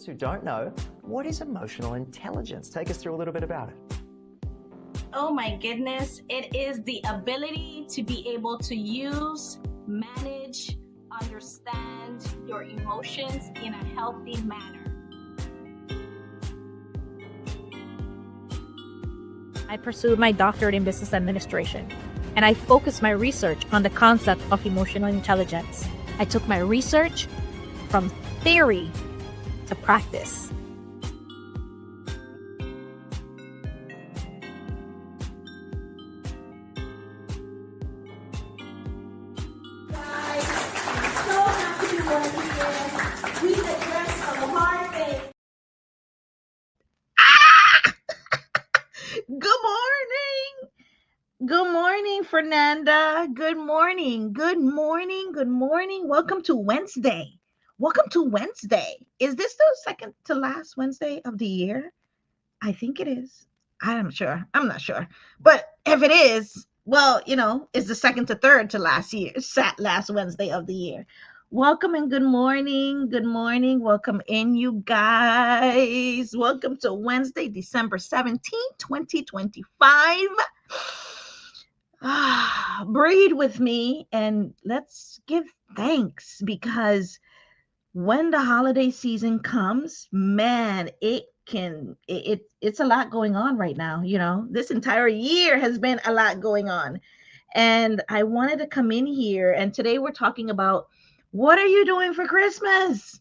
those who don't know, what is emotional intelligence? Take us through a little bit about it. Oh my goodness, it is the ability to be able to use, manage, understand your emotions in a healthy manner. I pursued my doctorate in business administration, and I focused my research on the concept of emotional intelligence. I took my research from theory to practice. Guys, I'm so happy to be here. We addressed some hard things. Good morning. Good morning, Fernanda. Good morning. Good morning. Good morning. Welcome to Wednesday. Welcome to Wednesday. Is this the second to last Wednesday of the year? I think it is. I'm sure. I'm not sure. But if it is, well, it's the second to third to last Wednesday of the year. Welcome and good morning. Good morning. Welcome in, you guys. Welcome to Wednesday, December 17th, 2025. Breathe with me and let's give thanks, because when the holiday season comes, man, it's a lot going on right now. This entire year has been a lot going on. And I wanted to come in here, and today we're talking about, what are you doing for Christmas?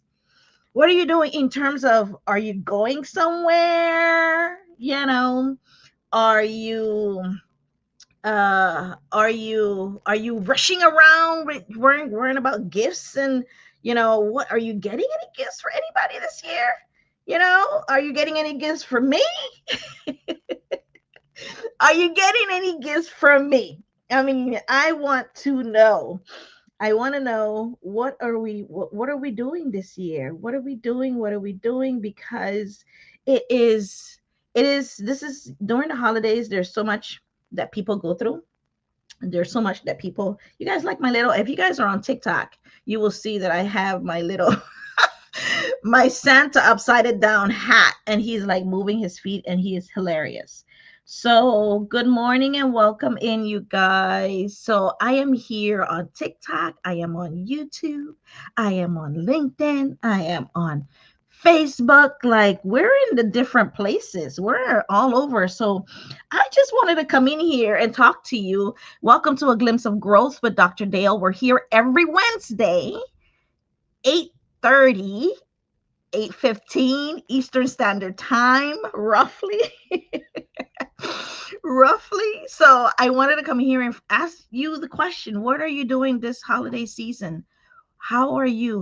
What are you doing in terms of, are you going somewhere? Are you rushing around worrying about gifts? And what are you getting any gifts for anybody this year? Are you getting any gifts for me? Are you getting any gifts from me? I mean, I want to know, what are we doing this year? What are we doing? Because this is during the holidays. There's so much that people go through. There's so much that you guys like if you guys are on TikTok, you will see that I have my little my Santa upside down hat, and he's like moving his feet, and he is hilarious. So good morning and welcome in, you guys. So I am here on TikTok, I am on YouTube, I am on LinkedIn, I am on Facebook. Like, we're in the different places, we're all over. So I just wanted to come in here and talk to you. Welcome to A Glimpse of Growth with Dr. Dale. We're here every Wednesday, 8:30, 8:15 Eastern Standard Time, roughly. So I wanted to come here and ask you the question: what are you doing this holiday season? How are you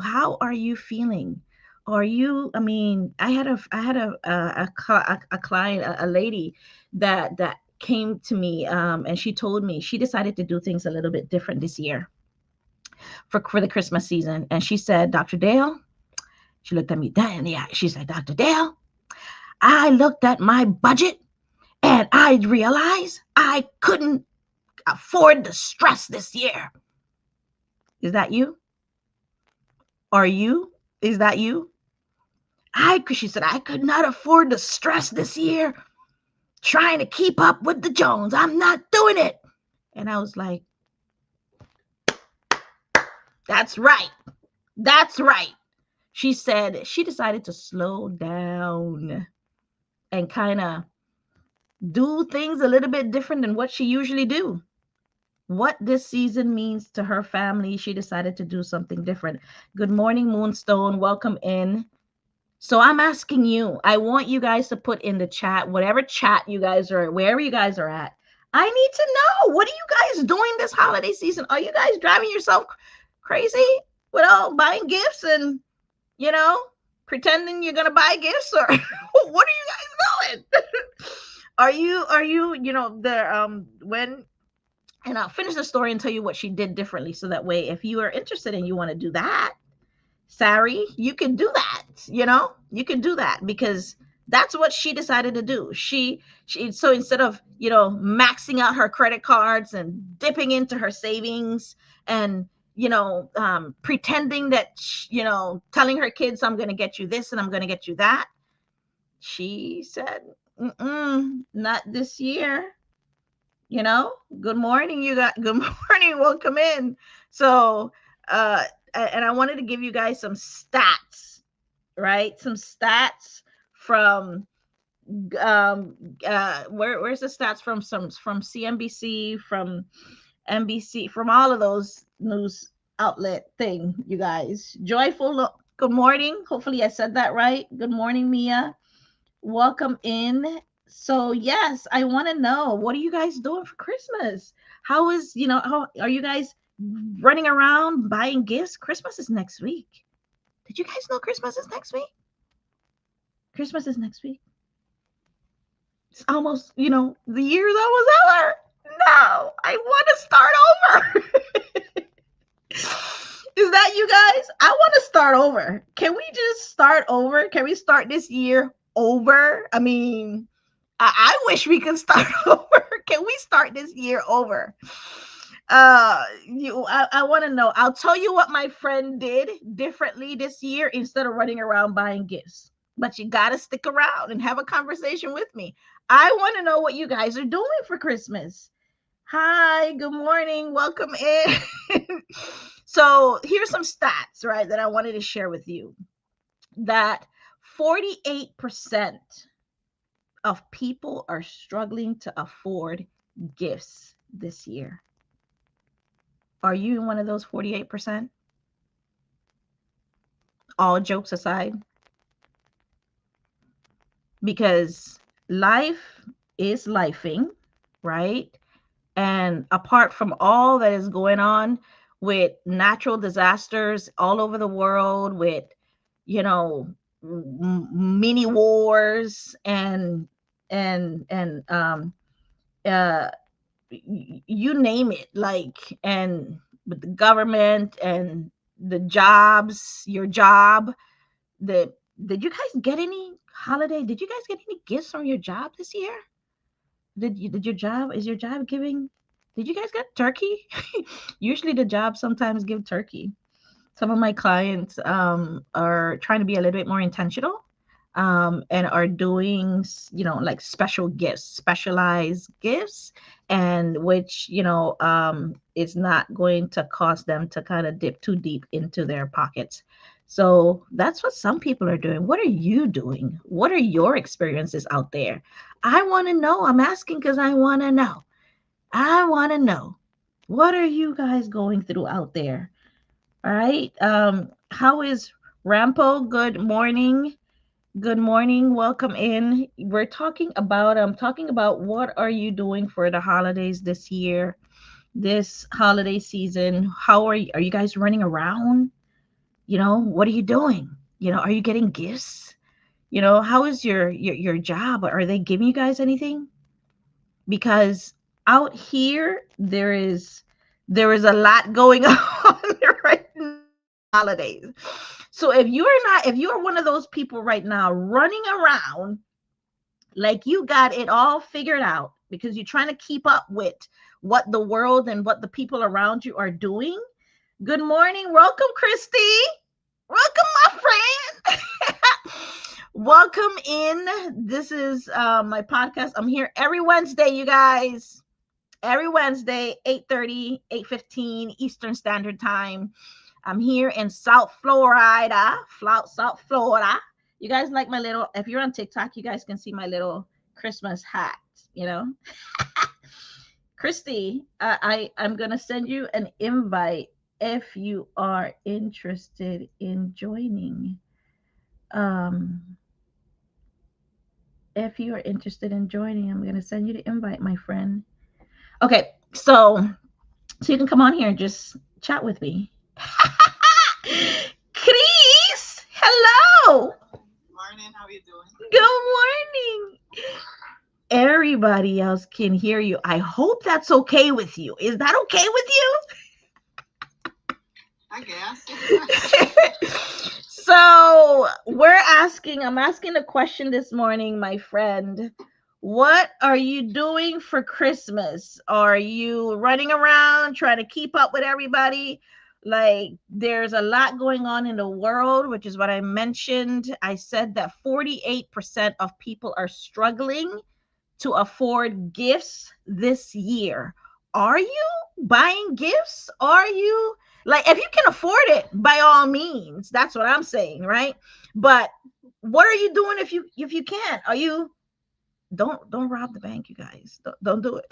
feeling? I had a client, a lady that came to me, and she told me she decided to do things a little bit different this year for the Christmas season. And she said, Dr. Dale, she looked at me dead in the eye. She said, Dr. Dale, I looked at my budget and I realized I couldn't afford the stress this year. Is that you? Is that you? She said, I could not afford the stress this year trying to keep up with the Jones. I'm not doing it. And I was like, that's right. That's right. She said she decided to slow down and kind of do things a little bit different than what she usually do. What this season means to her family, she decided to do something different. Good morning, Moonstone. Welcome in. So I'm asking you, I want you guys to put in the chat, whatever chat you guys are, wherever you guys are at. I need to know, what are you guys doing this holiday season? Are you guys driving yourself crazy with all buying gifts and, pretending you're going to buy gifts? Or what are you guys doing? Are you, when, and I'll finish the story and tell you what she did differently. So that way, if you are interested and you want to do that, Sari, you can do that. You can do that, because that's what she decided to do. So instead of, maxing out her credit cards and dipping into her savings and, pretending that, telling her kids, I'm going to get you this and I'm going to get you that. She said, not this year. Good morning, good morning, welcome in. So, and I wanted to give you guys some stats, right? Some stats from, where's the stats from? From CNBC, from NBC, from all of those news outlet thing, you guys. Good morning. Hopefully I said that right. Good morning, Mia. Welcome in. So yes, I want to know, what are you guys doing for Christmas? How are you guys running around buying gifts? Christmas is next week. Did you guys know Christmas is next week? Christmas is next week. It's almost, the year's almost over. No, I want to start over. Is that you guys? I want to start over. Can we just start over? Can we start this year over? I mean, I wish we could start over. Can we start this year over? I want to know. I'll tell you what my friend did differently this year instead of running around buying gifts. But you got to stick around and have a conversation with me. I want to know what you guys are doing for Christmas. Hi, good morning. Welcome in. So here's some stats, right, that I wanted to share with you. That 48% of people are struggling to afford gifts this year. Are you in one of those 48%? All jokes aside. Because life is lifing, right? And apart from all that is going on with natural disasters all over the world, with, mini wars and you name it, like, and with the government and the jobs, your job, did you guys get any holiday? Did you guys get any gifts from your job this year? Is your job giving? Did you guys get turkey? Usually the jobs sometimes give turkey. Some of my clients are trying to be a little bit more intentional, and are doing, like special gifts, specialized gifts, and which, is not going to cause them to kind of dip too deep into their pockets. So that's what some people are doing. What are you doing? What are your experiences out there? I want to know. I'm asking because I want to know. I want to know. What are you guys going through out there? All right. How is Rampo? Good morning. Good morning. Welcome in. We're talking about what are you doing for the holidays this year, this holiday season? Are you guys running around? What are you doing? Are you getting gifts? How is your job? Are they giving you guys anything? Because out here there is a lot going on right now, holidays. So if you're one of those people right now running around like you got it all figured out because you're trying to keep up with what the world and what the people around you are doing, good morning. Welcome, Christy. Welcome, my friend. Welcome in. This is my podcast. I'm here every Wednesday, you guys. Every Wednesday, 8:30, 8:15 Eastern Standard Time. I'm here in South Florida. South Florida. You guys like my little, if you're on TikTok, you guys can see my little Christmas hat, Christy, I'm going to send you an invite if you are interested in joining. If you are interested in joining, I'm going to send you the invite, my friend. Okay, so you can come on here and just chat with me. Chris, hello. Morning, how are you doing? Good morning. Everybody else can hear you. I hope that's okay with you. Is that okay with you? I guess. So I'm asking a question this morning, my friend. What are you doing for Christmas? Are you running around trying to keep up with everybody? Like, there's a lot going on in the world, which is what I mentioned. I said that 48% of people are struggling to afford gifts this year. Are you buying gifts? Are you, like, if you can afford it, by all means, that's what I'm saying, right? But what are you doing if you can't? Are you, don't rob the bank, you guys. Don't do it.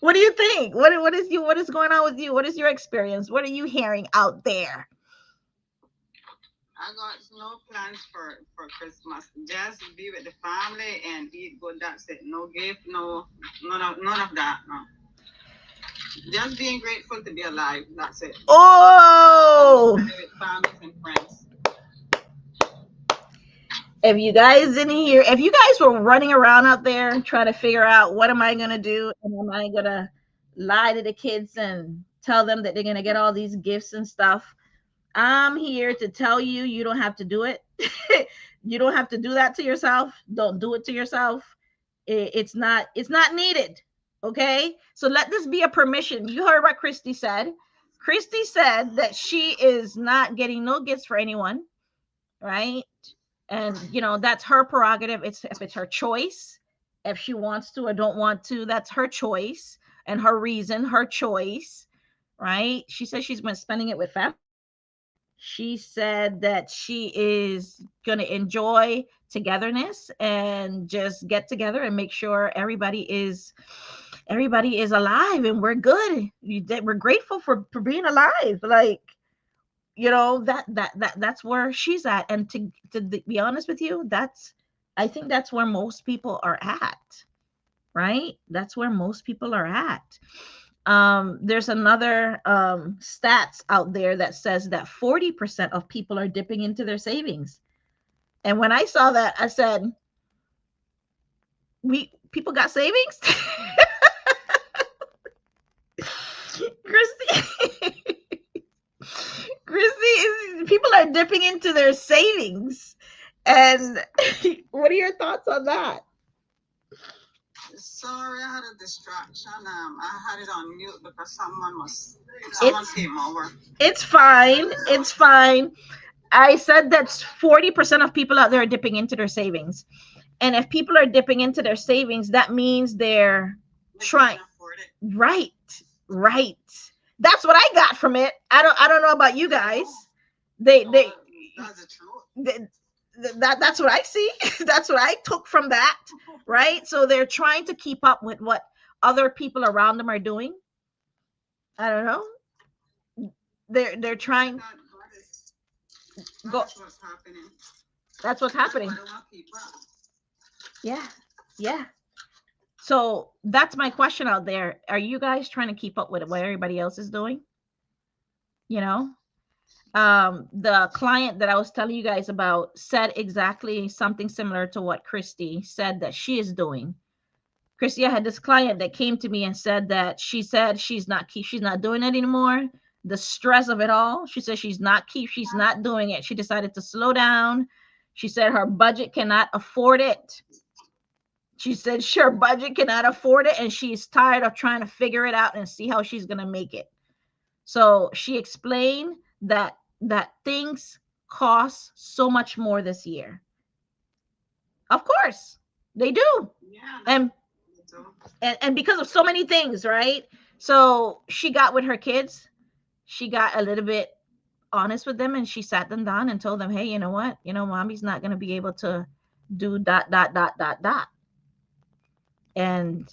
What do you think? What is going on with you? What is your experience? What are you hearing out there? I got no plans for Christmas. Just be with the family and eat good. That's it. No gift. No, none of that. No. Just being grateful to be alive. That's it. Oh, with families and friends. If you guys didn't hear, if you guys were running around out there trying to figure out what am I gonna do, and am I gonna lie to the kids and tell them that they're gonna get all these gifts and stuff, I'm here to tell you, you don't have to do it. You don't have to do that to yourself. Don't do it to yourself. It's not needed. Okay, so let this be a permission. You heard what Christy said. Christy said that she is not getting no gifts for anyone, right? And that's her prerogative. It's if it's her choice, if she wants to or don't want to, that's her choice and her reason, her choice, right? She says she's been spending it with family. She said that she is going to enjoy togetherness and just get together and make sure everybody is alive and we're good. We're grateful for being alive. Like, that's where she's at. And to be honest with you, I think that's where most people are at, right? That's where most people are at. There's another stats out there that says that 40% of people are dipping into their savings. And when I saw that, I said, people got savings? Christy, people are dipping into their savings. And what are your thoughts on that? Sorry, I had a distraction. I had it on mute because someone came over. It's fine. It's fine. I said that 40% of people out there are dipping into their savings. And if people are dipping into their savings, that means they're trying. Right. That's what I got from it. I don't know about you guys. That's what I see. That's what I took from that, right? So they're trying to keep up with what other people around them are doing. I don't know. They're trying. That's what's happening. That's what's happening. Yeah. So that's my question out there. Are you guys trying to keep up with what everybody else is doing? The client that I was telling you guys about said exactly something similar to what Christy said that she is doing. Christy, I had this client that came to me and said that she said she's not doing it anymore. The stress of it all. She said she's not doing it. She decided to slow down. She said her budget cannot afford it. She said her budget cannot afford it, and she's tired of trying to figure it out and see how she's going to make it. So she explained that things cost so much more this year. Of course, they do. Yeah. And because of so many things, right? So she got with her kids. She got a little bit honest with them, and she sat them down and told them, hey, you know what? Mommy's not going to be able to do ... And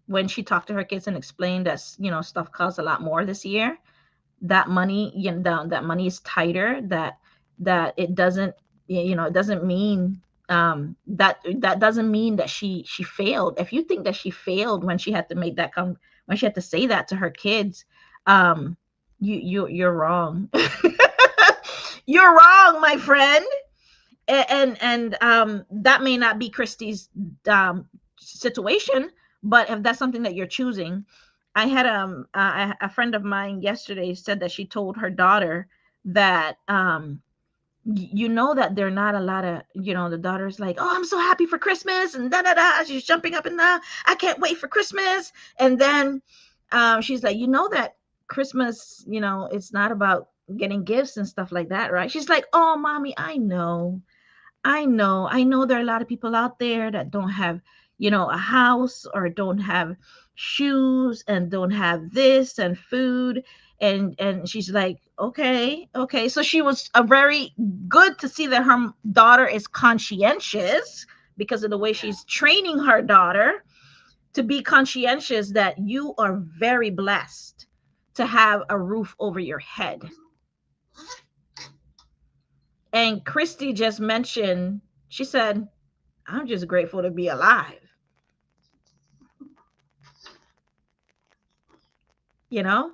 when she talked to her kids and explained that stuff costs a lot more this year, that money that money is tighter, that it doesn't it doesn't mean that doesn't mean that she failed. If you think that she failed when she had to make that when she had to say that to her kids, you're wrong. You're wrong, my friend. And that may not be Christy's situation, but if that's something that you're choosing. I had a friend of mine yesterday said that she told her daughter that that there are not a lot of, the daughter's like, oh, I'm so happy for Christmas and she's jumping up and down, I can't wait for Christmas. And then she's like, you know that Christmas, it's not about getting gifts and stuff like that, right? She's like, oh, mommy, I know there are a lot of people out there that don't have, a house, or don't have shoes, and don't have this and food. And she's like, okay, okay. So she was a very good to see that her daughter is conscientious, because of the way she's training her daughter to be conscientious, that you are very blessed to have a roof over your head. And Christy just mentioned, she said, I'm just grateful to be alive. You know?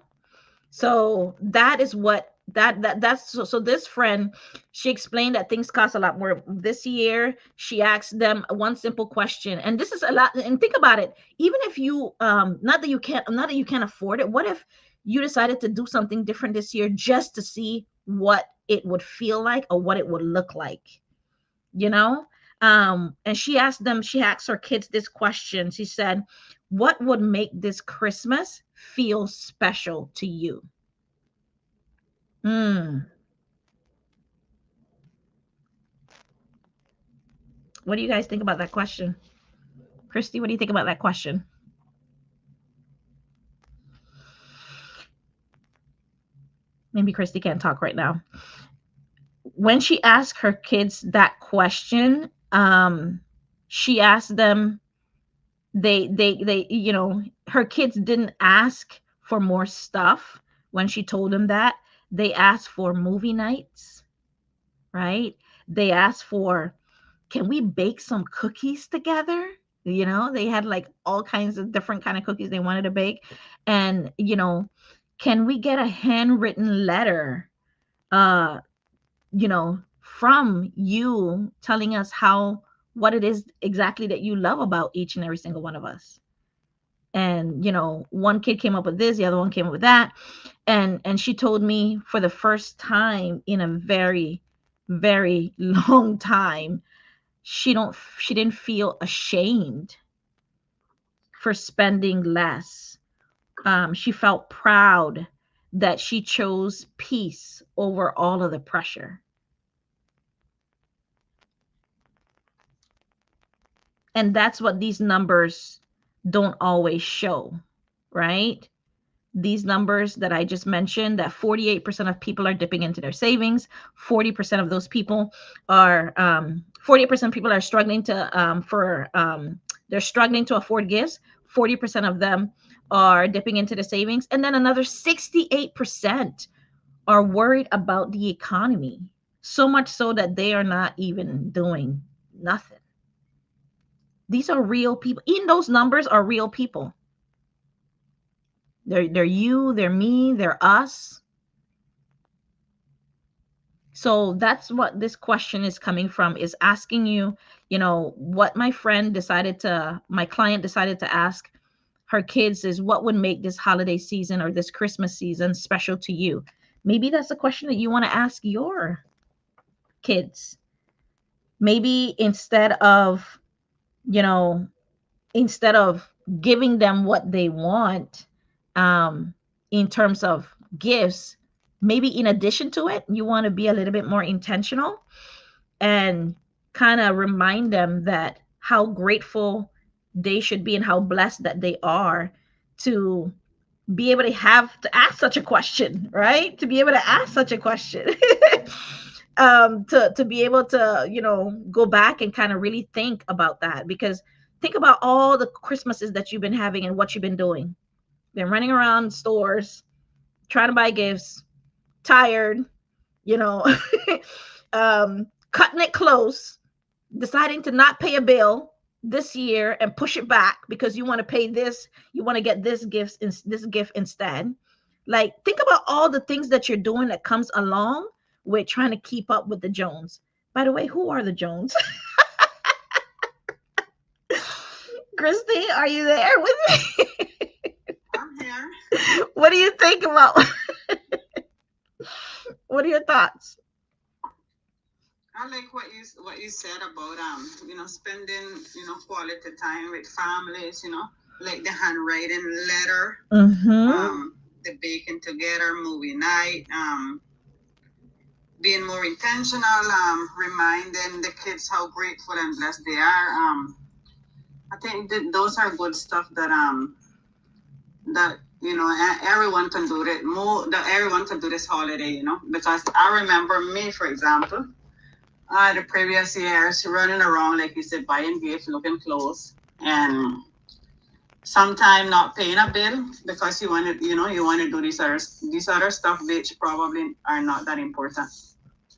So that is what that's so this friend, she explained that things cost a lot more this year. She asked them one simple question, and this is a lot. And think about it, even if you not that you can't afford it, what if you decided to do something different this year, just to see what it would feel like, or what it would look like, you know? And she asked her kids this question. She said, what would make this Christmas feel special to you? Mm. What do you guys think about that question? Christy, what do you think about that question? Maybe Christy can't talk right now. When she asked her kids that question, she asked them, her kids didn't ask for more stuff. When she told them that, they asked for movie nights, right? They asked for, can we bake some cookies together? They had like all kinds of different kind of cookies they wanted to bake. And can we get a handwritten letter, from you, telling us what it is exactly that you love about each and every single one of us? And one kid came up with this, the other one came up with that. And she told me, for the first time in a very, very long time, she didn't feel ashamed for spending less. She felt proud that she chose peace over all of the pressure. And that's what these numbers don't always show, right? These numbers that I just mentioned, that 48% of people are dipping into their savings, 40% of those people are 40% of people are struggling they're struggling to afford gifts. 40% of them are dipping into the savings, and then another 68% are worried about the economy, so much so that they are not even doing nothing. These are real people. In those numbers are real people. They're you, they're me, they're us. So that's what this question is coming from, is asking you, what my client decided to ask her kids is, what would make this holiday season or this Christmas season special to you? Maybe that's a question that you want to ask your kids. Maybe you know, instead of giving them what they want, in terms of gifts, maybe in addition to it, you want to be a little bit more intentional, and kind of remind them that how grateful they should be, and how blessed that they are to be able to have to ask such a question, right? To be able to ask such a question. To be able to, go back and kind of really think about that. Because think about all the Christmases that you've been having and what you've been doing. Been running around stores trying to buy gifts, tired, you know, cutting it close, deciding to not pay a bill this year and push it back because you want to pay this, you want to get this gift instead. Like, think about all the things that you're doing that comes along with trying to keep up with the Jones. By the way, who are the Jones? Christy, are you there with me? I'm here. What do you think about? What are your thoughts? I like what you said about spending quality time with families. like the handwriting letter, the baking together, movie night, being more intentional, reminding the kids how grateful and blessed they are. I think that those are good stuff that everyone can do it more, that everyone can do this holiday, because I remember me, for example, the previous years running around, like you said, buying gifts, looking clothes, and sometimes not paying a bill because you want to do these other stuff which probably are not that important.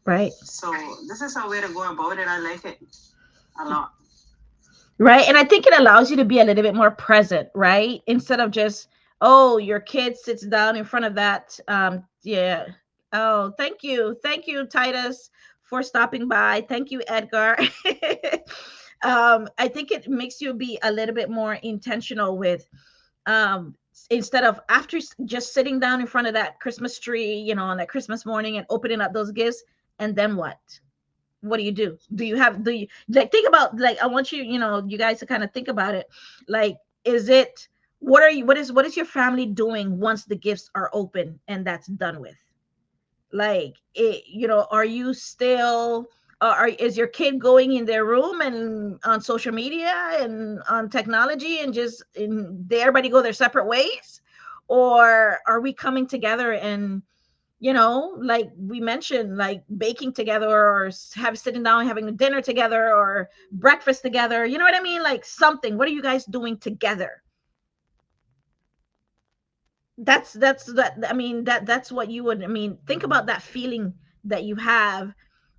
Right. So this is a way to go about it. I like it a lot. Right. And I think it allows you to be a little bit more present, right? Instead of just, oh, your kid sits down in front of that. Yeah. Oh, thank you. Thank you, Titus, for stopping by. Thank you, Edgar. I think it makes you be a little bit more intentional with, instead of after just sitting down in front of that Christmas tree, on that Christmas morning and opening up those gifts. And then what do you do? Do you like think about, like, I want you, you guys to kind of think about it. Like, is it, what is your family doing once the gifts are open and that's done with? Like, are you still, is your kid going in their room and on social media and on technology and just everybody go their separate ways? Or are we coming together and, like we mentioned, like baking together, or sitting down having a dinner together, or breakfast together, you know what I mean? Like something. What are you guys doing together? I mean, that's what you would, I mean, think about that feeling that you have,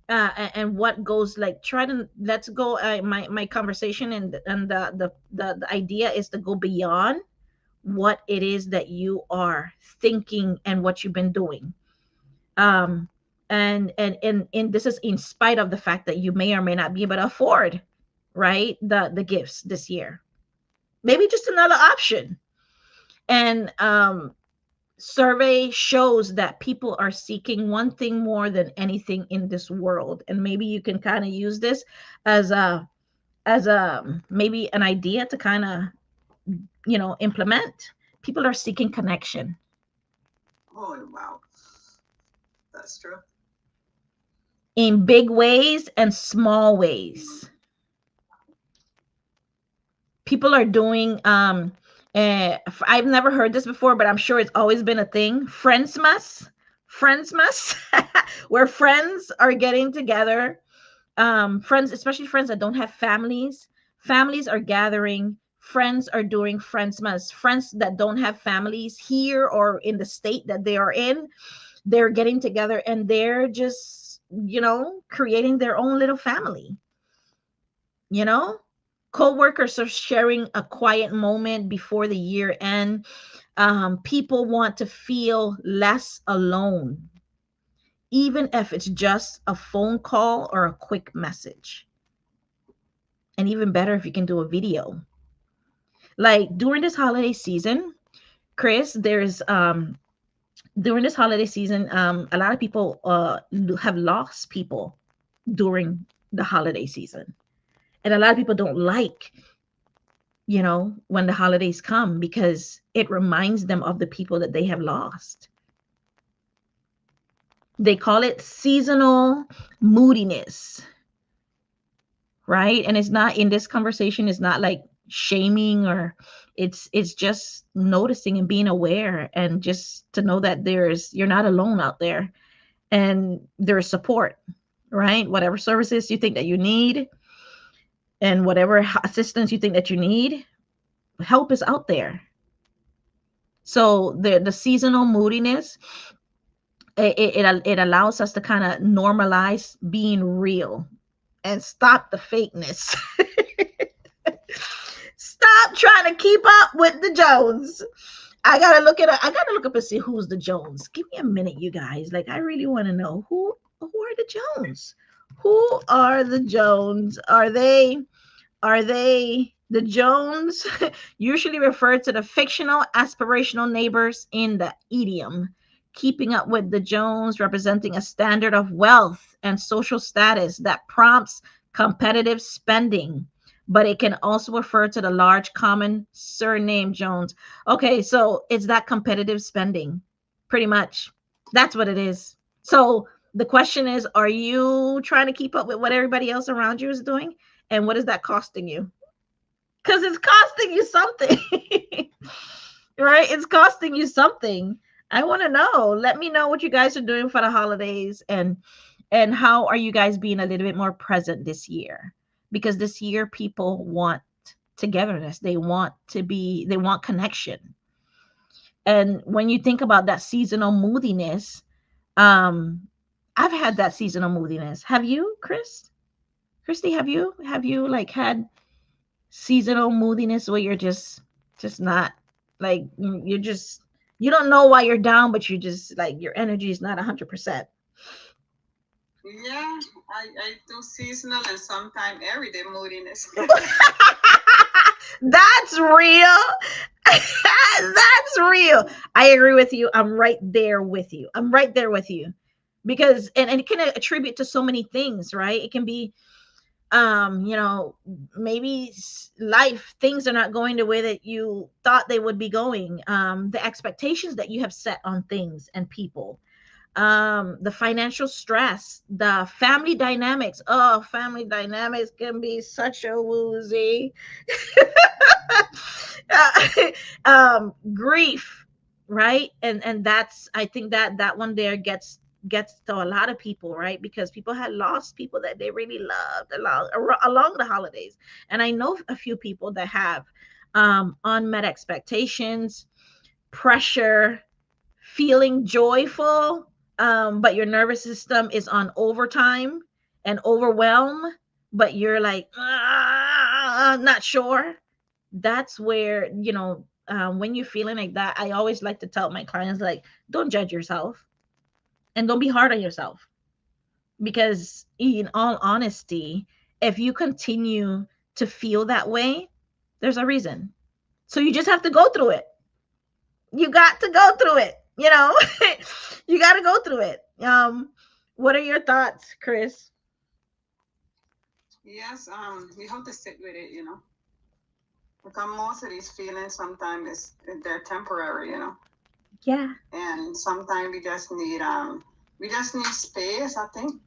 and what goes, like, try to, let's go, my conversation, and the idea is to go beyond what it is that you are thinking and what you've been doing. um and this is in spite of the fact that you may or may not be able to afford, right, the gifts this year. Maybe just another option. And survey shows that people are seeking one thing more than anything in this world, and maybe you can kind of use this as a maybe an idea to kind of, implement. People are seeking connection. Oh wow, that's true. In big ways and small ways. People are doing, I've never heard this before, but I'm sure it's always been a thing. Friendsmas, where friends are getting together. Friends, especially friends that don't have families. Families are gathering. Friends are doing Friendsmas. Friends that don't have families here or in the state that they are in, they're getting together and they're just, creating their own little family. You know, co-workers are sharing a quiet moment before the year end. People want to feel less alone, even if it's just a phone call or a quick message. And even better if you can do a video. Like during this holiday season, Chris, there's during this holiday season, a lot of people have lost people during the holiday season. And a lot of people don't like, when the holidays come, because it reminds them of the people that they have lost. They call it seasonal moodiness, right? And it's not, in this conversation, it's not like shaming, or it's just noticing and being aware, and just to know that you're not alone out there, and there's support, right? Whatever services you think that you need, and whatever assistance you think that you need, help is out there. So the seasonal moodiness, it allows us to kind of normalize being real and stop the fakeness. Stop trying to keep up with the Jones. I gotta look up and see who's the Jones. Give me a minute, you guys. Like, I really want to know who are the Jones. Who are the Jones? Are they the Jones? Usually referred to the fictional aspirational neighbors in the idiom. Keeping up with the Jones, representing a standard of wealth and social status that prompts competitive spending. but it can also refer to the large common surname Jones. Okay, so it's that competitive spending, pretty much. That's what it is. So the question is, are you trying to keep up with what everybody else around you is doing? And what is that costing you? Because it's costing you something. Right? It's costing you something. I want to know. Let me know what you guys are doing for the holidays, and how are you guys being a little bit more present this year? Because this year people want togetherness. They want connection. And when you think about that seasonal moodiness, um I've had that seasonal moodiness. Have you, Christy, have you like had seasonal moodiness where you're just not like you're just you don't know why you're down, but you're just like your energy is not 100%. Yeah, I do seasonal and sometimes everyday moodiness. That's real. That's real. I agree with you. I'm right there with you. I'm right there with you. Because and it can attribute to so many things, right? It can be you know, maybe life things are not going the way that you thought they would be going. The expectations that you have set on things and people, the financial stress, the family dynamics. Oh, family dynamics can be such a woozy. Grief, right? And that's, I think that that one there gets to a lot of people, right? Because people had lost people that they really loved along the holidays. And I know a few people that have unmet expectations, pressure, feeling joyful, but your nervous system is on overtime and overwhelm, but you're like not sure. That's where, you know, when you're feeling like that, I always like to tell my clients, like, don't judge yourself and don't be hard on yourself, because in all honesty, if you continue to feel that way, there's a reason. So you just have to go through it. You got to go through it, you know. You got to go through it. What are your thoughts, Chris? Yes, you have to sit with it, you know. Because most of these feelings sometimes they're temporary, you know. Yeah, And sometimes we just need space, I think.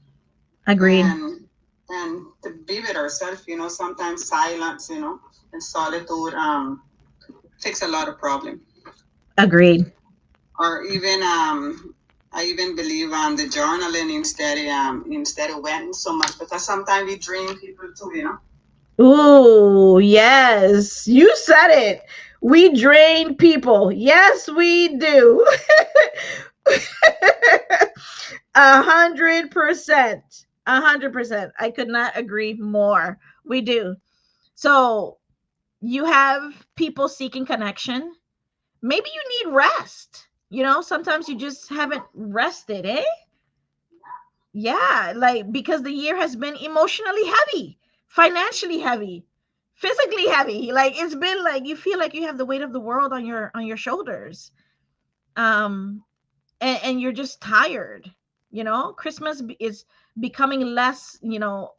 agreed. And to be with ourselves, you know, sometimes silence, you know, and solitude fix a lot of problem. Agreed. Or even I even believe the journaling instead of venting so much, because sometimes we drain people too, you know. Ooh, yes, you said it. We drain people. Yes, we do. 100%. 100%. I could not agree more. We do. So you have people seeking connection. Maybe you need rest. You know, sometimes you just haven't rested, eh? Yeah, like because the year has been emotionally heavy, financially heavy, physically heavy. Like it's been like you feel like you have the weight of the world on your shoulders. Um and you're just tired. You know, Christmas is becoming less, you know,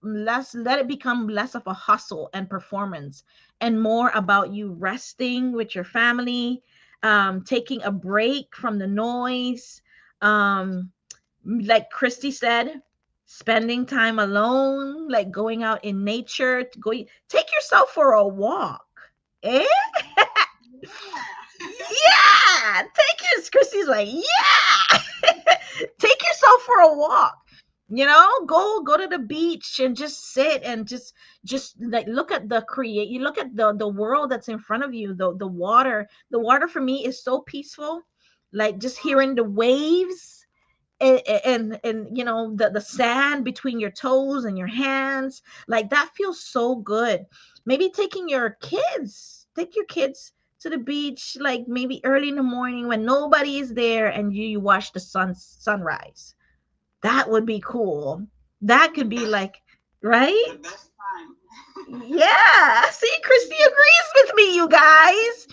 less, let it become less of a hustle and performance and more about you resting with your family, taking a break from the noise, um like Christy said, spending time alone, like going out in nature, take yourself for a walk. Eh? Yeah, Christy's like, yeah. Take yourself for a walk. You know, go to the beach and just sit and just like look at you look at the world that's in front of you, the water. The water for me is so peaceful. Like just hearing the waves, and you know, the sand between your toes and your hands, like that feels so good. Maybe take your kids to the beach, like maybe early in the morning when nobody is there, and you watch the sunrise. That would be cool. That could be like, right? The best time. Yeah, see, Christy agrees with me, you guys.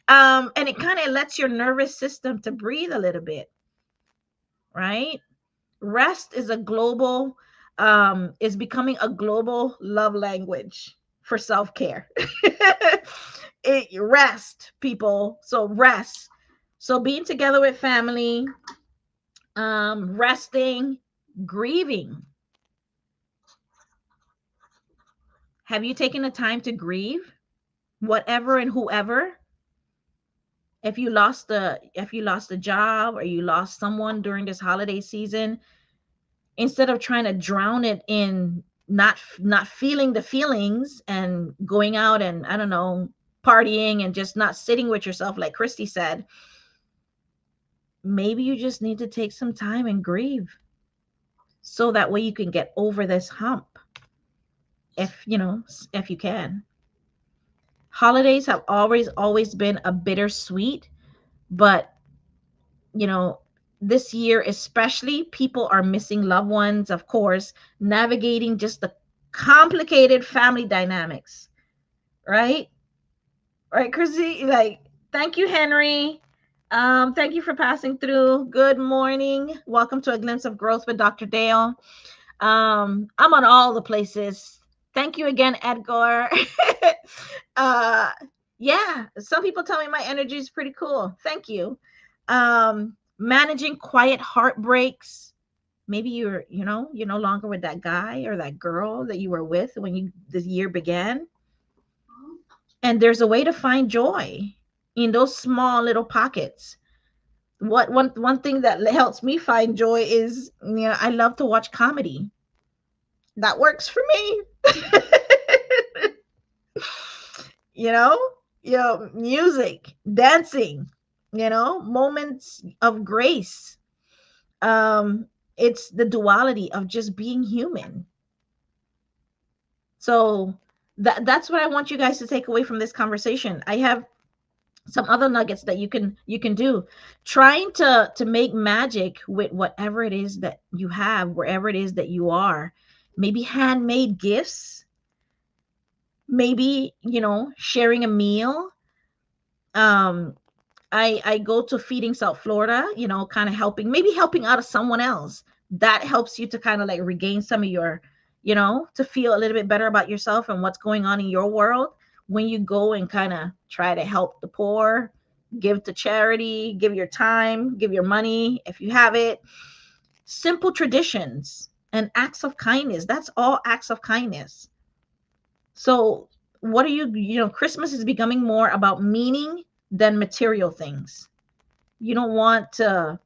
And it kind of lets your nervous system to breathe a little bit, right? Rest is a global, is becoming a global love language. for self-care. Rest, people. So rest. So being together with family, resting, grieving. Have you taken the time to grieve whatever and whoever? If you lost a job or you lost someone during this holiday season, instead of trying to drown it in not feeling the feelings and going out and, I don't know, partying and just not sitting with yourself like Christy said, maybe you just need to take some time and grieve, so that way you can get over this hump, if you can. Holidays have always been a bittersweet, but this year especially, people are missing loved ones, of course, navigating just the complicated family dynamics, right? Right, Chrissy? Like, thank you, Henry. Thank you for passing through. Good morning. Welcome to A Glimpse of Growth with Dr. Dale. I'm on all the places. Thank you again, Edgar. Yeah, some people tell me my energy is pretty cool. Thank you. Managing quiet heartbreaks. Maybe you're no longer with that guy or that girl that you were with when the year began. And there's a way to find joy in those small little pockets. One thing that helps me find joy is, I love to watch comedy. That works for me. Music, dancing, moments of grace. It's the duality of just being human. So that's what I want you guys to take away from this conversation. I have some other nuggets that you can do, trying to make magic with whatever it is that you have, wherever it is that you are. Maybe handmade gifts, maybe sharing a meal. I go to Feeding South Florida, kind of helping out of someone else. That helps you to kind of like regain some of your, to feel a little bit better about yourself and what's going on in your world. When you go and kind of try to help the poor, give to charity, give your time, give your money if you have it. Simple traditions and acts of kindness. That's all acts of kindness. So what are you, Christmas is becoming more about meaning than material things. You don't want to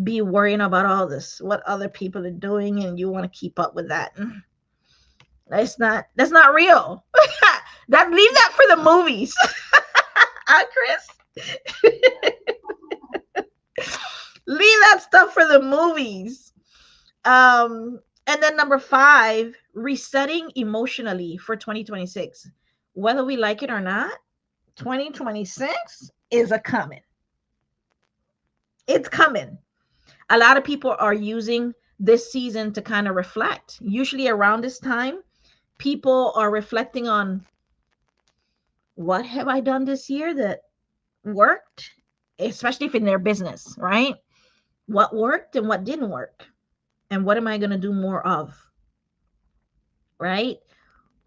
be worrying about all this, what other people are doing, and you want to keep up with that. That's not real. Leave that for the movies. Chris? Leave that stuff for the movies. And then number 5, resetting emotionally for 2026. Whether we like it or not, 2026 is a coming. It's coming. A lot of people are using this season to kind of reflect. Usually around this time, people are reflecting on, what have I done this year that worked, especially if in their business, right? What worked and what didn't work, and what am I going to do more of, right?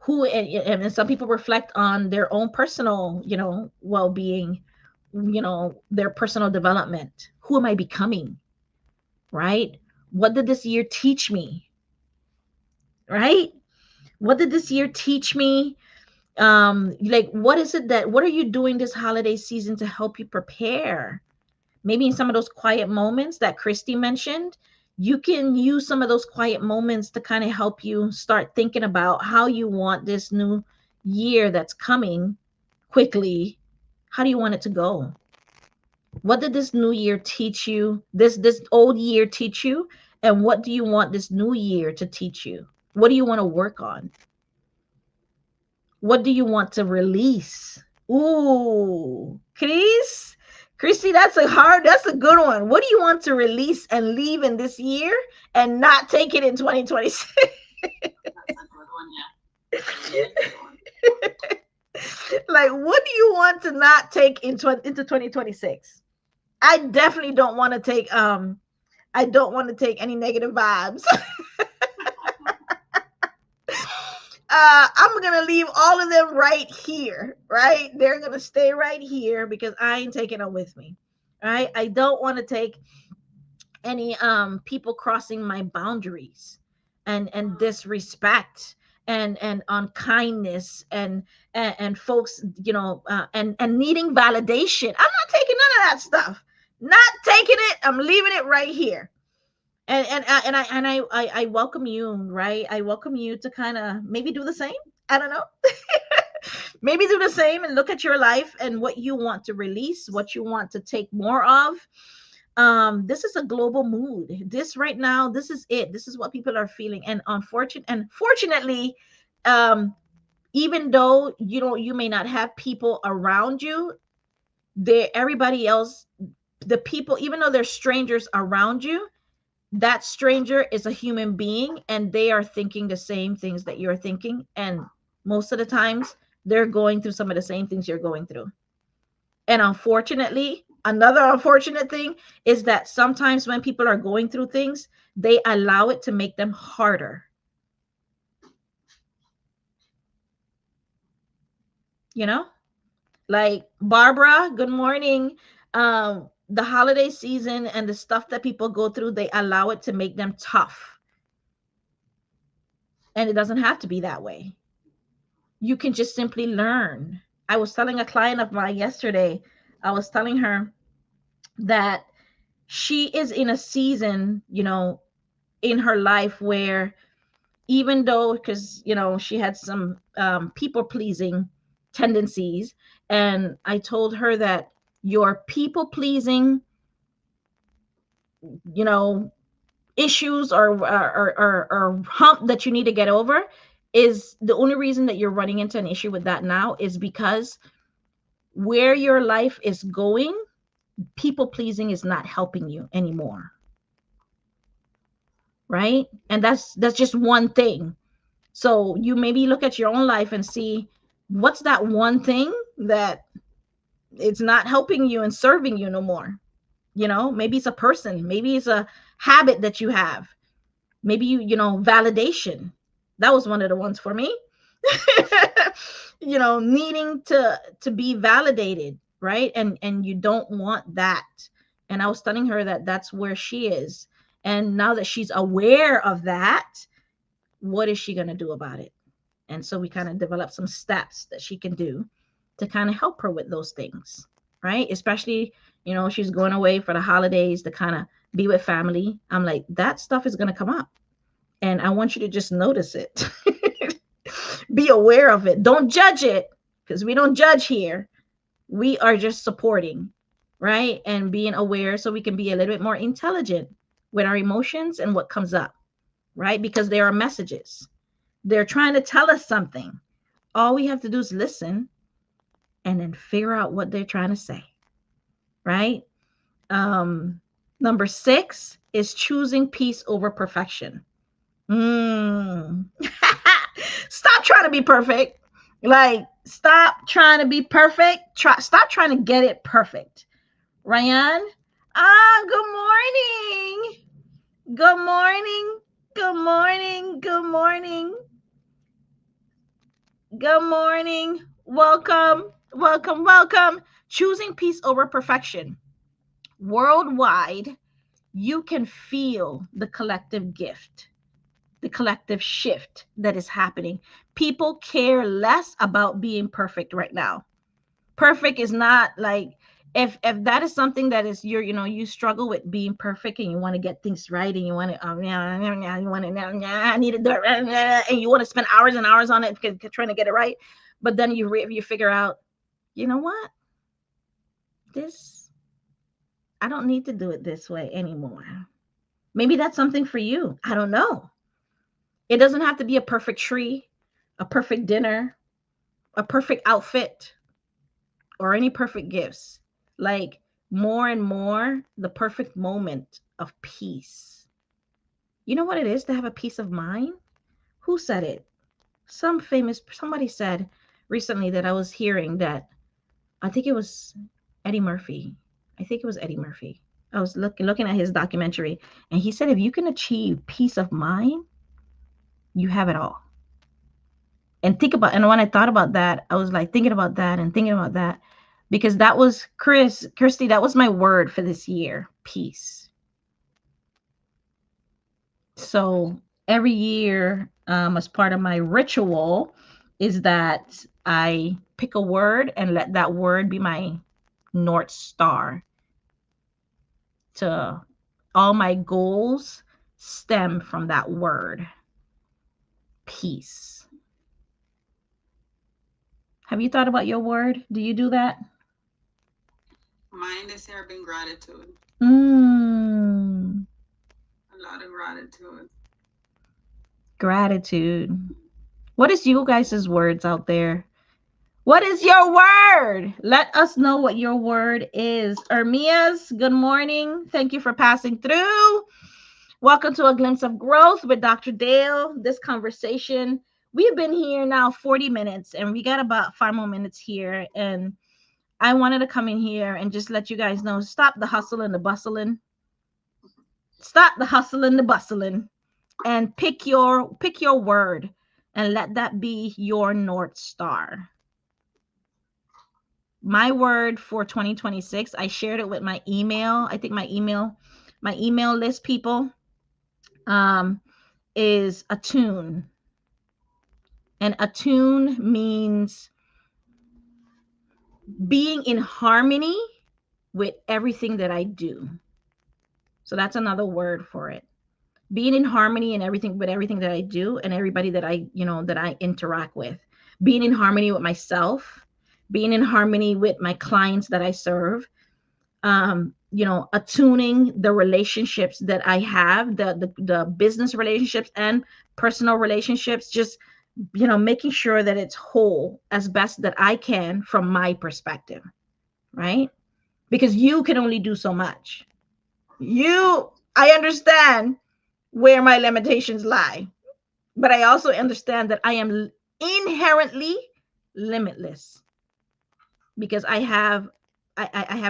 And some people reflect on their own personal, well-being, their personal development. Who am I becoming, right? What did this year teach me, right? What did this year teach me? What are you doing this holiday season to help you prepare? Maybe in some of those quiet moments that Christy mentioned, you can use some of those quiet moments to kind of help you start thinking about how you want this new year that's coming quickly. How do you want it to go? What did this new year teach you? This old year teach you? And what do you want this new year to teach you? What do you want to work on? What do you want to release? Ooh, Christy, that's a good one. What do you want to release and leave in this year and not take it in 2026? That's a good one, yeah. Like, what do you want to not take into 2026? I definitely don't want to take any negative vibes. I'm gonna leave all of them right here, right? They're gonna stay right here because I ain't taking them with me, right? I don't want to take any people crossing my boundaries and disrespect and unkindness and folks, and needing validation. I'm not taking none of that stuff. Not taking it. I'm leaving it right here. And I welcome you, right? I welcome you to kind of maybe do the same. I don't know. Maybe do the same and look at your life and what you want to release, what you want to take more of. This is a global mood. This right now, this is it. This is what people are feeling. And fortunately, even though you may not have people around you, everybody else, the people, even though there's strangers around you, that stranger is a human being and they are thinking the same things that you're thinking. And most of the times they're going through some of the same things you're going through. And unfortunately, another unfortunate thing is that sometimes when people are going through things, they allow it to make them harder. Like Barbara, good morning. The holiday season and the stuff that people go through, they allow it to make them tough. And it doesn't have to be that way. You can just simply learn. I was telling a client of mine yesterday, I was telling her that she is in a season, in her life where even though, because, she had some people pleasing tendencies. And I told her that your people pleasing, issues or hump that you need to get over is the only reason that you're running into an issue with that now is because where your life is going, people pleasing is not helping you anymore. Right? And that's just one thing. So you maybe look at your own life and see what's that one thing that it's not helping you and serving you no more. Maybe it's a person, maybe it's a habit that you have. Maybe validation. That was one of the ones for me. Needing to be validated, right? And you don't want that. And I was telling her that that's where she is. And now that she's aware of that, what is she going to do about it? And so we kind of developed some steps that she can do to kind of help her with those things, right? Especially, she's going away for the holidays to kind of be with family. I'm like, that stuff is going to come up. And I want you to just notice it. Be aware of it. Don't judge it, because we don't judge here. We are just supporting, right? And being aware so we can be a little bit more intelligent with our emotions and what comes up, right? Because there are messages. They're trying to tell us something. All we have to do is listen and then figure out what they're trying to say, right? Number 6 is choosing peace over perfection. Stop trying to be perfect. Like, stop trying to be perfect. Stop trying to get it perfect. Ryan, good morning. Good morning. Good morning. Good morning. Good morning. Welcome. Welcome. Welcome. Choosing peace over perfection. Worldwide, you can feel the collective gift, the collective shift that is happening. People care less about being perfect right now. Perfect is not like, if that is something that is you struggle with being perfect and you want to get things right and you want to I need to do it and you want to spend hours and hours on it trying to get it right, but then you figure out, you know what, I don't need to do it this way anymore. Maybe that's something for you. I don't know. It doesn't have to be a perfect tree, a perfect dinner, a perfect outfit, or any perfect gifts. Like, more and more, the perfect moment of peace. You know what it is to have a peace of mind? Who said it? Somebody said recently that I was hearing that, I think it was Eddie Murphy. I was looking at his documentary, and he said if you can achieve peace of mind, you have it all. And when I thought about that, I was like thinking about that and thinking about that, because that was Christy, that was my word for this year, peace. So every year, as part of my ritual, is that I pick a word and let that word be my North Star. To all my goals stem from that word, peace. Have you thought about your word? Do you do that? Mine this year been gratitude. A lot of gratitude. Gratitude. What is you guys' words out there? What is your word? Let us know what your word is. Ermias, good morning. Thank you for passing through. Welcome to A Glimpse of Growth with Dr. Dale. This conversation, we've been here now 40 minutes, and we got about 5 more minutes here. And I wanted to come in here and just let you guys know, stop the hustle and the bustling. Stop the hustle and the bustling, and pick your word and let that be your North Star. My word for 2026, I shared it with my email. I think my email list people is attune. And attune means being in harmony with everything that I do. So that's another word for it. Being in harmony in everything that I do and everybody that I interact with. Being in harmony with myself, being in harmony with my clients that I serve. Attuning the relationships that I have, the business relationships and personal relationships, just making sure that it's whole as best that I can from my perspective, right? Because you can only do so much. I understand where my limitations lie, but I also understand that I am inherently limitless because I have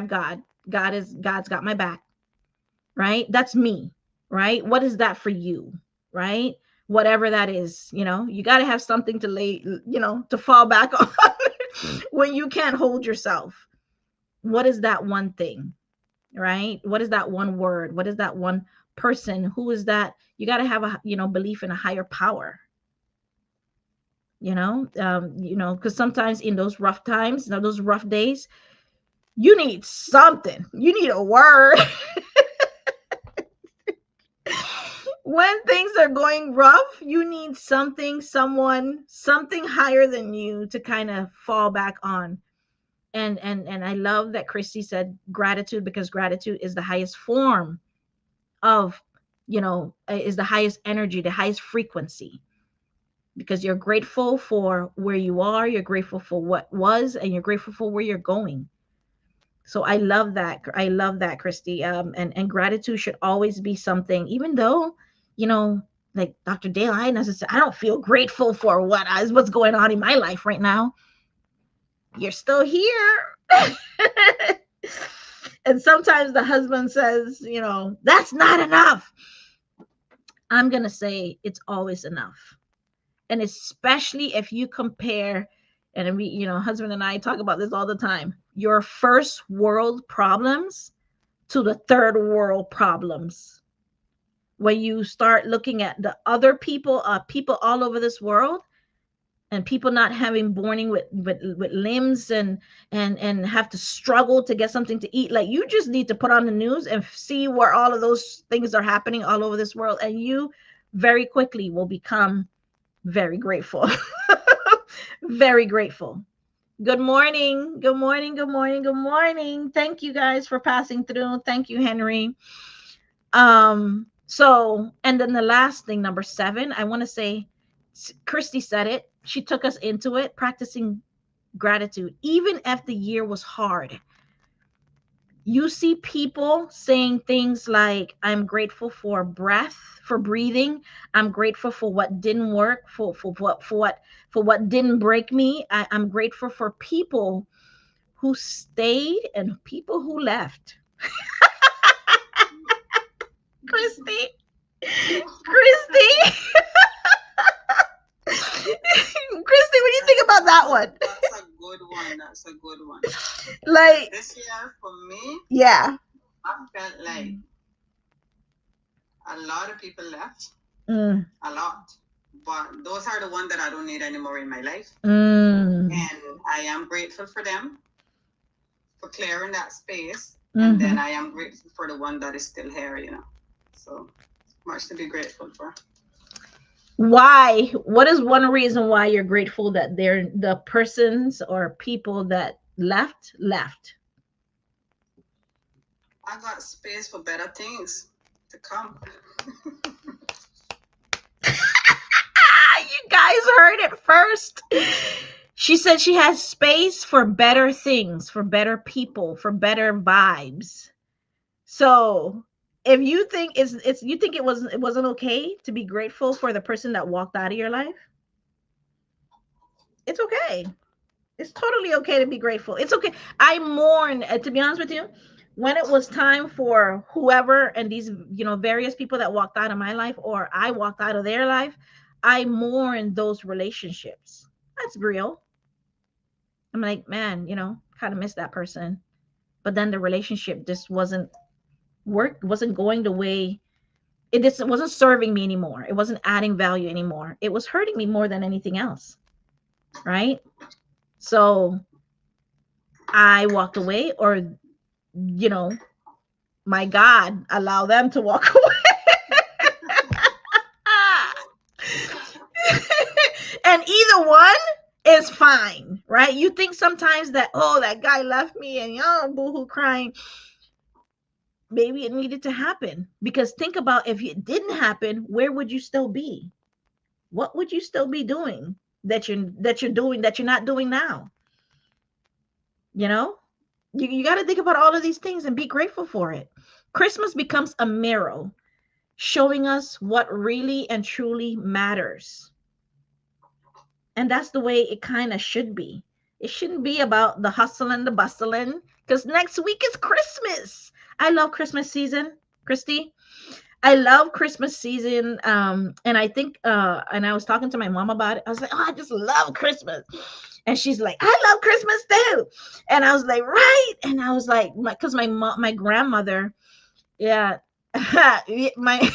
God. God's got my back, right? That's me, right? What is that for you, right? Whatever that is, you got to have something to lay, to fall back on when you can't hold yourself. What is that one thing, right? What is that one word? What is that one person? Who is that? You got to have a, belief in a higher power, because sometimes in those rough times, those rough days, you need something. You need a word. When things are going rough, you need something higher than you to kind of fall back on. And I love that Christy said gratitude, because gratitude is the highest form of, is the highest energy, the highest frequency, because you're grateful for where you are, you're grateful for what was, and you're grateful for where you're going. So I love that. Christy. And gratitude should always be something, even though, like Dr. Dale, I don't feel grateful for what's going on in my life right now. You're still here. And sometimes the husband says, that's not enough. I'm going to say it's always enough. And especially if you compare, and we, husband and I talk about this all the time, your first world problems to the third world problems. When you start looking at the other people all over this world, and people not having born with limbs and have to struggle to get something to eat. Like, you just need to put on the news and see where all of those things are happening all over this world, and you very quickly will become very grateful. Very grateful. Good morning. Thank you guys for passing through. Thank you, Henry. So, and then the last thing, number 7, I want to say, Christy said it. She took us into it, practicing gratitude, even if the year was hard. You see people saying things like, I'm grateful for breath, for breathing. I'm grateful for what didn't work, for what didn't break me. I'm grateful for people who stayed and people who left. Christy. Christy, about that one? That's a good one. That's a good one. Like this year for me, yeah. I felt like a lot of people left. Mm. A lot. But those are the ones that I don't need anymore in my life. Mm. And I am grateful for them for clearing that space. Mm-hmm. And then I am grateful for the one that is still here, you know. So much to be grateful for. Why? What is one reason why you're grateful that they're the persons or people that left? I got space for better things to come. You guys heard it first. She said she has space for better things, for better people, for better vibes. So if you think it's you think it wasn't okay to be grateful for the person that walked out of your life, it's okay. It's totally okay to be grateful. It's okay. I mourn, to be honest with you, when it was time for whoever and these, various people that walked out of my life or I walked out of their life, I mourn those relationships. That's real. I'm like, man, kind of miss that person. But then the relationship just wasn't going the way it just wasn't serving me anymore. It wasn't adding value anymore. It was hurting me more than anything else. Right? So I walked away, or my God, allow them to walk away. And either one is fine, right? You think sometimes that, oh, that guy left me and boohoo crying. Maybe it needed to happen, because think about, if it didn't happen, where would you still be? What would you still be doing that you're doing that you're not doing now? You got to think about all of these things and be grateful for it. Christmas becomes a mirror showing us what really and truly matters. And that's the way it kind of should be. It shouldn't be about the hustle and the bustling, because next week is Christmas. I love Christmas season, Christy. I love Christmas season. And I think, and I was talking to my mom about it. I was like, oh, I just love Christmas. And she's like, I love Christmas too. And I was like, right. And I was like, because my grandmother, yeah, my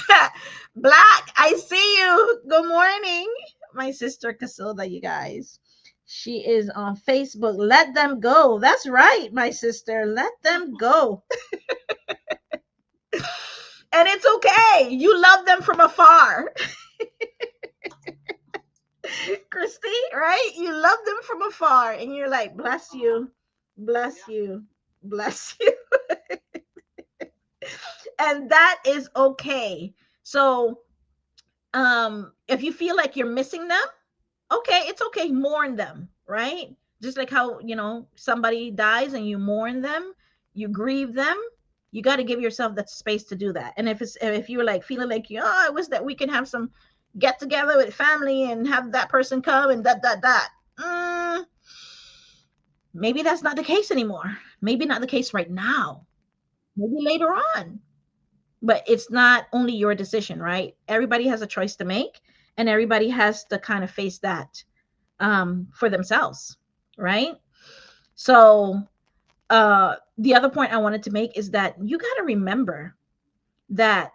Black, I see you. Good morning. My sister Casilda, you guys. She is on Facebook. Let them go. That's right, my sister. Let them go. And it's okay. You love them from afar. Christy, right? You love them from afar. And you're like, bless you. Bless you. Bless you. And that is okay. So if you feel like you're missing them, okay, it's okay. Mourn them, right? Just like how, somebody dies and you mourn them, you grieve them. You got to give yourself that space to do that. And if you're like feeling like, oh, I wish that we can have some get together with family and have that person come and that. Maybe that's not the case anymore. Maybe not the case right now. Maybe later on. But it's not only your decision, right? Everybody has a choice to make, and everybody has to kind of face that for themselves, right? So the other point I wanted to make is that you got to remember that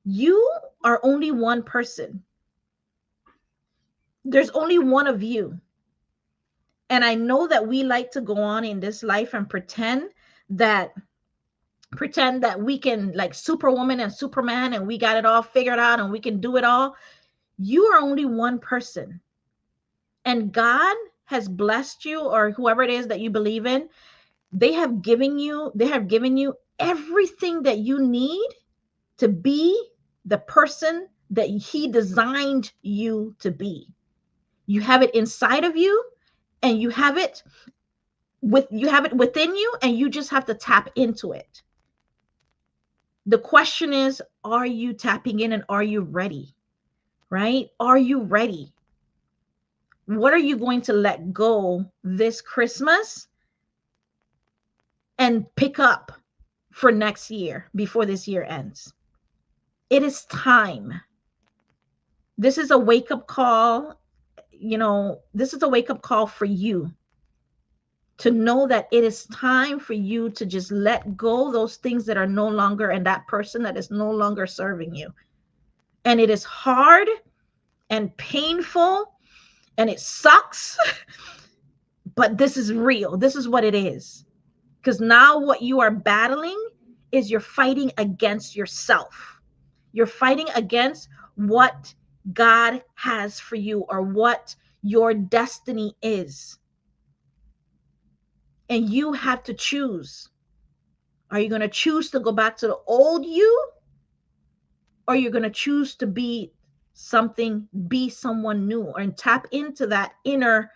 you are only one person. There's only one of you. And I know that we like to go on in this life and pretend that we can, like Superwoman and Superman, and we got it all figured out and we can do it all. You are only one person. And God has blessed you, or whoever it is that you believe in, they have given you everything that you need to be the person that he designed you to be. You have it inside of you, and you have it within you, and you just have to tap into it. The question is, are you tapping in, and are you ready? Right? Are you ready? What are you going to let go this Christmas and pick up for next year before this year ends? It is time. This is a wake-up call. this is a wake-up call for you to know that it is time for you to just let go those things that are no longer, and that person that is no longer serving you. And it is hard and painful and it sucks, but this is real. This is what it is. Because now what you are battling is you're fighting against yourself. You're fighting against what God has for you or what your destiny is. And you have to choose. Are you going to choose to go back to the old you? Or you're going to choose to be someone new, and tap into that inner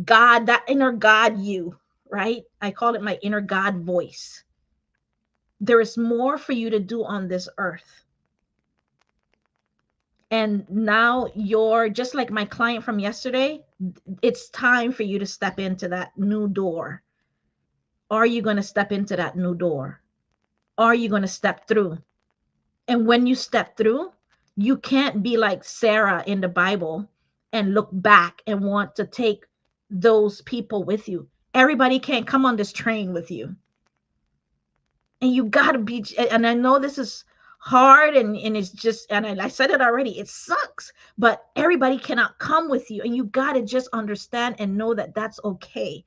God you, right? I call it my inner God voice. There is more for you to do on this earth. And now you're just like my client from yesterday. It's time for you to step into that new door. Are you going to step into that new door? Are you going to step through? And when you step through, you can't be like Sarah in the Bible and look back and want to take those people with you. Everybody can't come on this train with you. And you got to be, and I know this is hard and it's just, and I said it already, it sucks, but everybody cannot come with you. And you got to just understand and know that that's okay.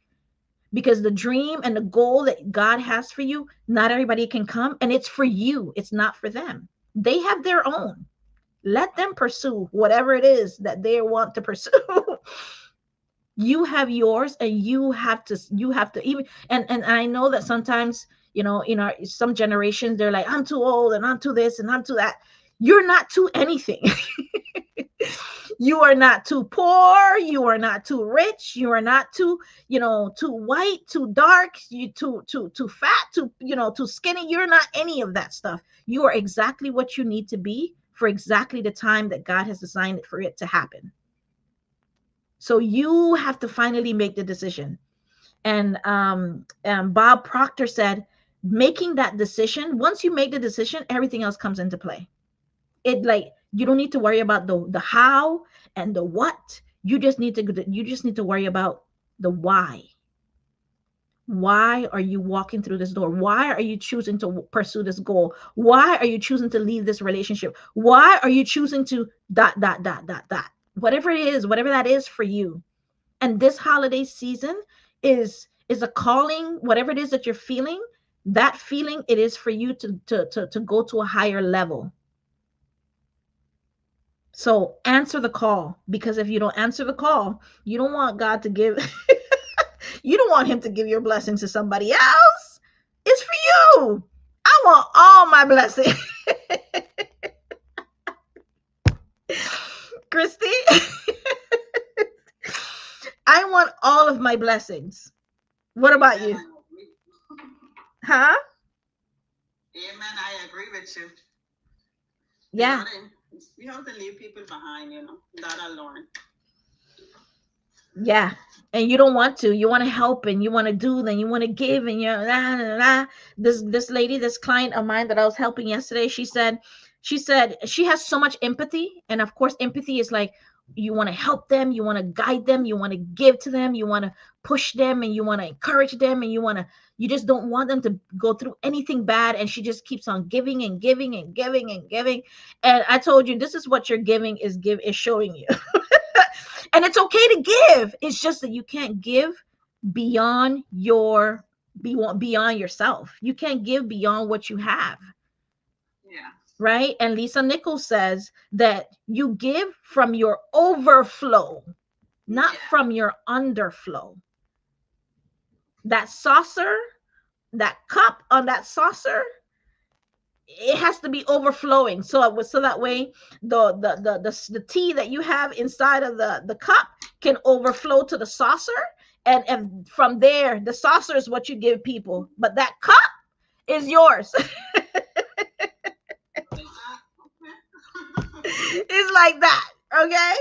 Because the dream and the goal that God has for you, not everybody can come, and it's for you. It's not for them. They have their own. Let them pursue whatever it is that they want to pursue. You have yours, and you have to even, and I know that sometimes, in some generations, they're like, I'm too old and I'm too this and I'm too that. You're not too anything. You are not too poor. You are not too rich. You are not too, too white, too dark, you too fat, too skinny. You're not any of that stuff. You are exactly what you need to be for exactly the time that God has designed it for it to happen. So you have to finally make the decision. And Bob Proctor said, making that decision, once you make the decision, everything else comes into play. You don't need to worry about the how and the what. You just need to worry about the why. Why are you walking through this door? Why are you choosing to pursue this goal? Why are you choosing to leave this relationship? Why are you choosing to ... Whatever it is, whatever that is for you. And this holiday season is a calling. Whatever it is that you're feeling, that feeling, it is for you to go to a higher level. So answer the call, because if you don't answer the call, you don't want God to give, you don't want him to give your blessings to somebody else. It's for you. I want all my blessings. Christy, I want all of my blessings. What about you? Huh? Amen. I agree with you. Yeah. You have to leave people behind, that alone. Yeah. And you don't want to. You want to help and you want to do, then you want to give, and you're This lady, this client of mine that I was helping yesterday, she said she has so much empathy. And of course, empathy is like, you want to help them, you want to guide them, you want to give to them, you want to push them, and you want to encourage them, and you just don't want them to go through anything bad. And she just keeps on giving and giving and giving and giving. And I told you, this is what your giving is showing you. And it's okay to give. It's just that you can't give beyond yourself. You can't give beyond what you have. Yeah. Right? And Lisa Nichols says that you give from your overflow, not from your underflow. That saucer, that cup on that saucer, it has to be overflowing. So that way the tea that you have inside of the cup can overflow to the saucer. And from there, the saucer is what you give people, but that cup is yours. It's like that. Okay.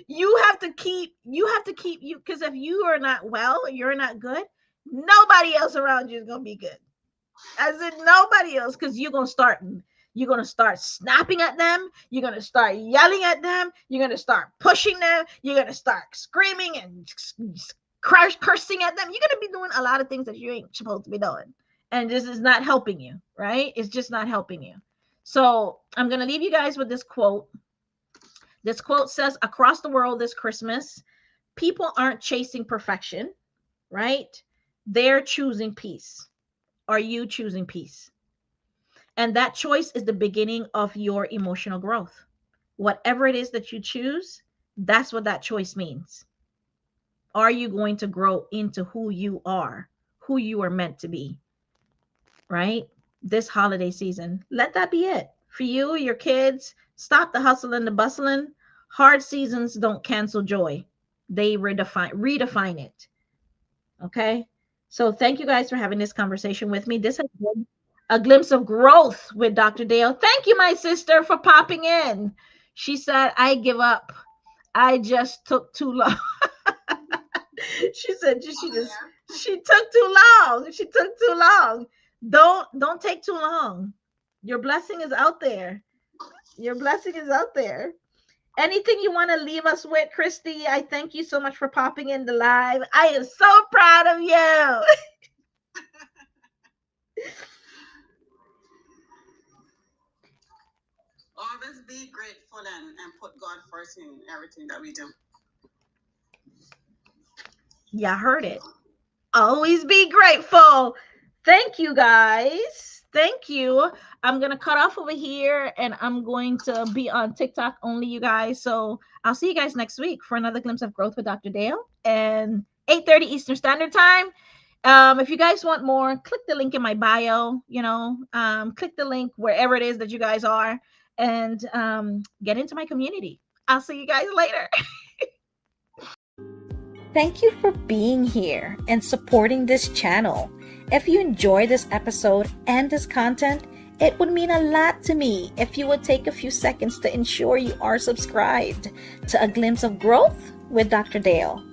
You have to keep you, because if you are not well, you're not good, nobody else around you is gonna be good. As in nobody else, because you're gonna start You're going to start snapping at them. You're going to start yelling at them. You're going to start pushing them. You're going to start screaming and cursing at them. You're going to be doing a lot of things that you ain't supposed to be doing. And this is not helping you, right? It's just not helping you. So I'm going to leave you guys with this quote. This quote says, across the world this Christmas, people aren't chasing perfection, right? They're choosing peace. Are you choosing peace? And that choice is the beginning of your emotional growth. Whatever it is that you choose, that's what that choice means. Are you going to grow into who you are meant to be, right? This holiday season, let that be it. For you, your kids, stop the hustle and the bustling. Hard seasons don't cancel joy. They redefine it. Okay? So thank you guys for having this conversation with me. This has been a glimpse of growth with Dr. Dale. Thank you, my sister, for popping in. She said, I give up. I just took too long. She said she took too long. She took too long. Don't take too long. Your blessing is out there. Your blessing is out there. Anything you want to leave us with, Christy? I thank you so much for popping in the live. I am so proud of you. Always be grateful and put God first in everything that we do. Yeah, heard it. Always be grateful. Thank you, guys. Thank you. I'm going to cut off over here and I'm going to be on TikTok only, you guys. So I'll see you guys next week for another glimpse of growth with Dr. Dale and 8:30 Eastern Standard Time. If you guys want more, click the link in my bio, click the link wherever it is that you guys are and get into my community. I'll see you guys later. Thank you for being here and supporting this channel. If you enjoy this episode and this content, it would mean a lot to me if you would take a few seconds to ensure you are subscribed to A Glimpse of Growth with Dr. Dale.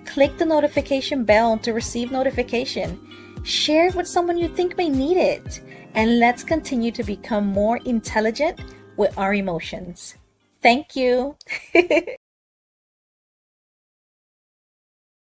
Click the notification bell to receive notification. Share it with someone you think may need it. And let's continue to become more intelligent with our emotions. Thank you.